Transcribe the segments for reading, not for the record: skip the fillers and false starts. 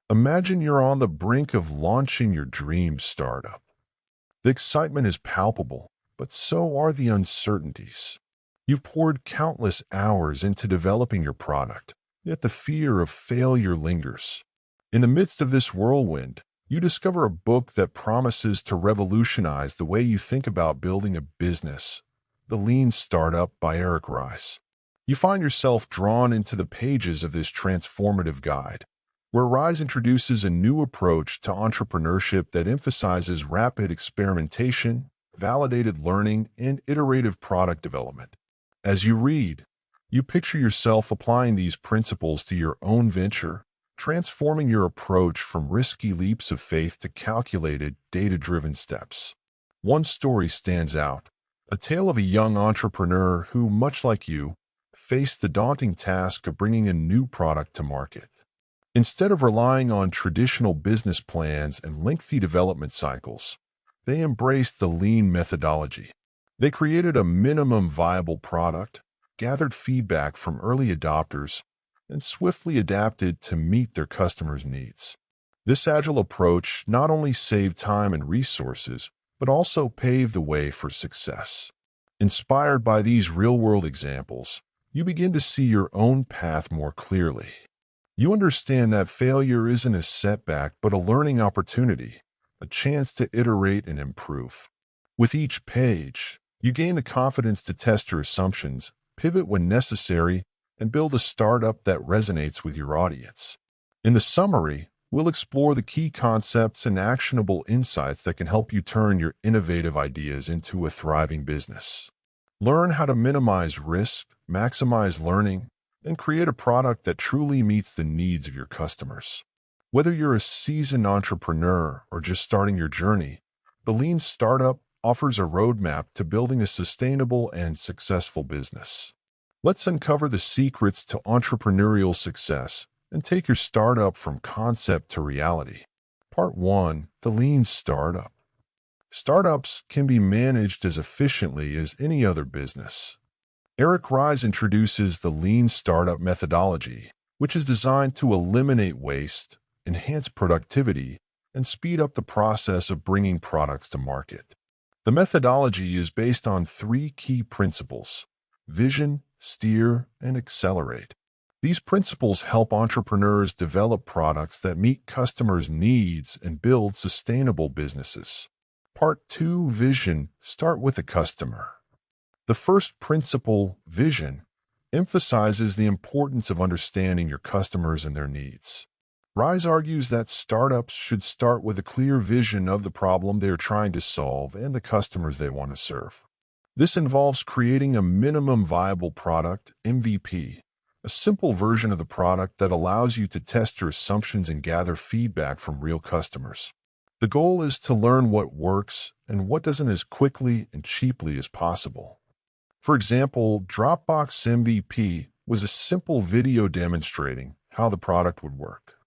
Imagine you're on the brink of launching your dream startup. The excitement is palpable, but so are the uncertainties. You've poured countless hours into developing your product, yet the fear of failure lingers. In the midst of this whirlwind, you discover a book that promises to revolutionize the way you think about building a business, The Lean Startup by Eric Ries. You find yourself drawn into the pages of this transformative guide, where Rise introduces a new approach to entrepreneurship that emphasizes rapid experimentation, validated learning, and iterative product development. As you read, you picture yourself applying these principles to your own venture, transforming your approach from risky leaps of faith to calculated, data-driven steps. One story stands out, a tale of a young entrepreneur who, much like you, faced the daunting task of bringing a new product to market. Instead of relying on traditional business plans and lengthy development cycles, they embraced the lean methodology. They created a minimum viable product, gathered feedback from early adopters, and swiftly adapted to meet their customers' needs. This agile approach not only saved time and resources, but also paved the way for success. Inspired by these real-world examples, you begin to see your own path more clearly. You understand that failure isn't a setback but a learning opportunity, a chance to iterate and improve. With each page, you gain the confidence to test your assumptions, pivot when necessary, and build a startup that resonates with your audience. In the summary, we'll explore the key concepts and actionable insights that can help you turn your innovative ideas into a thriving business. Learn how to minimize risk, maximize learning, and create a product that truly meets the needs of your customers. Whether you're a seasoned entrepreneur or just starting your journey, the Lean Startup offers a roadmap to building a sustainable and successful business. Let's uncover the secrets to entrepreneurial success and take your startup from concept to reality. Part 1. The Lean Startup. Startups can be managed as efficiently as any other business. Eric Ries introduces the Lean Startup methodology, which is designed to eliminate waste, enhance productivity, and speed up the process of bringing products to market. The methodology is based on three key principles: vision, steer, and accelerate. These principles help entrepreneurs develop products that meet customers' needs and build sustainable businesses. Part 2. Vision. Start with the customer. The first principle, vision, emphasizes the importance of understanding your customers and their needs. Rise argues that startups should start with a clear vision of the problem they are trying to solve and the customers they want to serve. This involves creating a minimum viable product, MVP, a simple version of the product that allows you to test your assumptions and gather feedback from real customers. The goal is to learn what works and what doesn't as quickly and cheaply as possible. For example, Dropbox MVP was a simple video demonstrating how the product would work.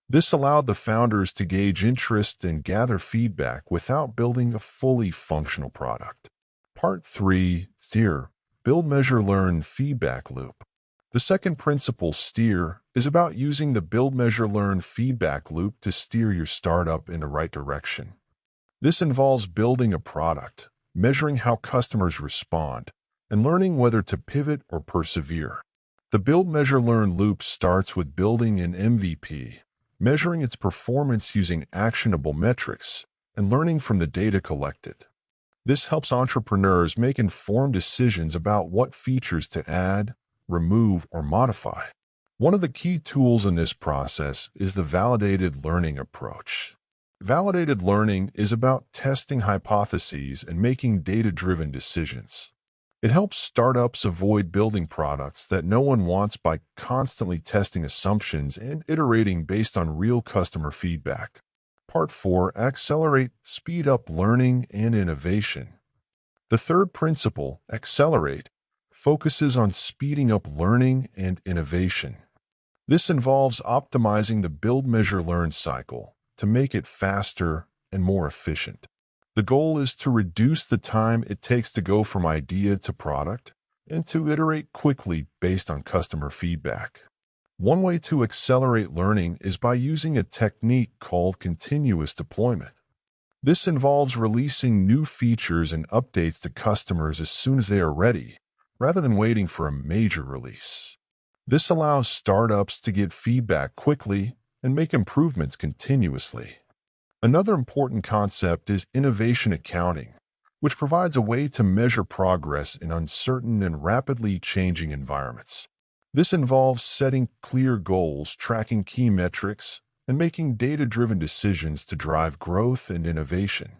This allowed the founders to gauge interest and gather feedback without building a fully functional product. Part 3. Steer. Build, measure, learn feedback loop. The second principle, steer, is about using the build, measure, learn feedback loop to steer your startup in the right direction. This involves building a product, measuring how customers respond, and learning whether to pivot or persevere. The build, measure, learn loop starts with building an MVP, measuring its performance using actionable metrics, and learning from the data collected. This helps entrepreneurs make informed decisions about what features to add, remove, or modify. One of the key tools in this process is the validated learning approach. Validated learning is about testing hypotheses and making data-driven decisions. It helps startups avoid building products that no one wants by constantly testing assumptions and iterating based on real customer feedback. Part 4. Accelerate, speed up learning and innovation. The third principle, accelerate, focuses on speeding up learning and innovation. This involves optimizing the build, measure, learn cycle to make it faster and more efficient. The goal is to reduce the time it takes to go from idea to product and to iterate quickly based on customer feedback. One way to accelerate learning is by using a technique called continuous deployment. This involves releasing new features and updates to customers as soon as they are ready, rather than waiting for a major release. This allows startups to get feedback quickly and make improvements continuously. Another important concept is innovation accounting, which provides a way to measure progress in uncertain and rapidly changing environments. This involves setting clear goals, tracking key metrics, and making data-driven decisions to drive growth and innovation.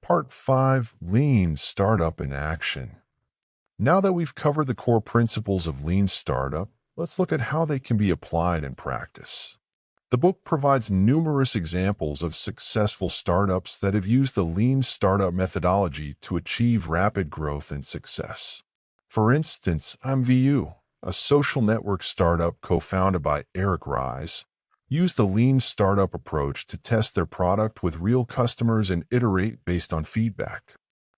Part 5. Lean Startup in Action. Now that we've covered the core principles of Lean Startup, let's look at how they can be applied in practice. The book provides numerous examples of successful startups that have used the Lean Startup methodology to achieve rapid growth and success. For instance, MVU, a social network startup co-founded by Eric Ries, used the Lean Startup approach to test their product with real customers and iterate based on feedback.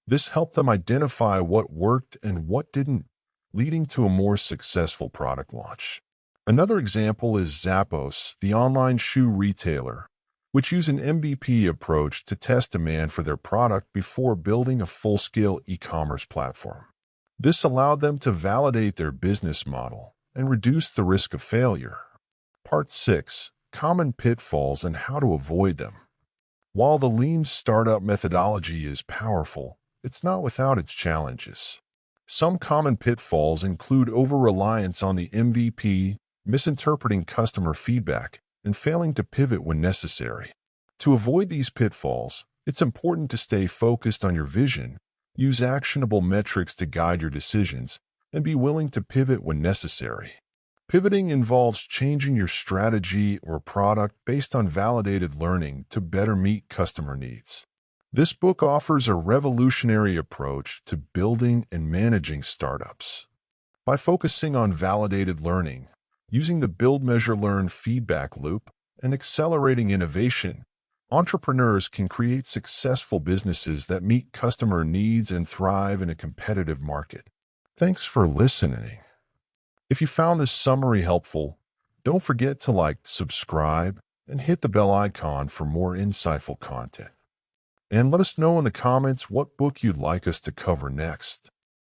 This helped them identify what worked and what didn't, leading to a more successful product launch. Another example is Zappos, the online shoe retailer, which used an MVP approach to test demand for their product before building a full-scale e-commerce platform. This allowed them to validate their business model and reduce the risk of failure. Part 6. Common pitfalls and how to avoid them. While the Lean Startup methodology is powerful, it's not without its challenges. Some common pitfalls include over-reliance on the MVP, misinterpreting customer feedback, and failing to pivot when necessary. To avoid these pitfalls, it's important to stay focused on your vision, use actionable metrics to guide your decisions, and be willing to pivot when necessary. Pivoting involves changing your strategy or product based on validated learning to better meet customer needs. This book offers a revolutionary approach to building and managing startups. By focusing on validated learning, using the build, measure, learn feedback loop, and accelerating innovation, entrepreneurs can create successful businesses that meet customer needs and thrive in a competitive market. Thanks for listening. If you found this summary helpful, don't forget to like, subscribe, and hit the bell icon for more insightful content. And let us know in the comments what book you'd like us to cover next.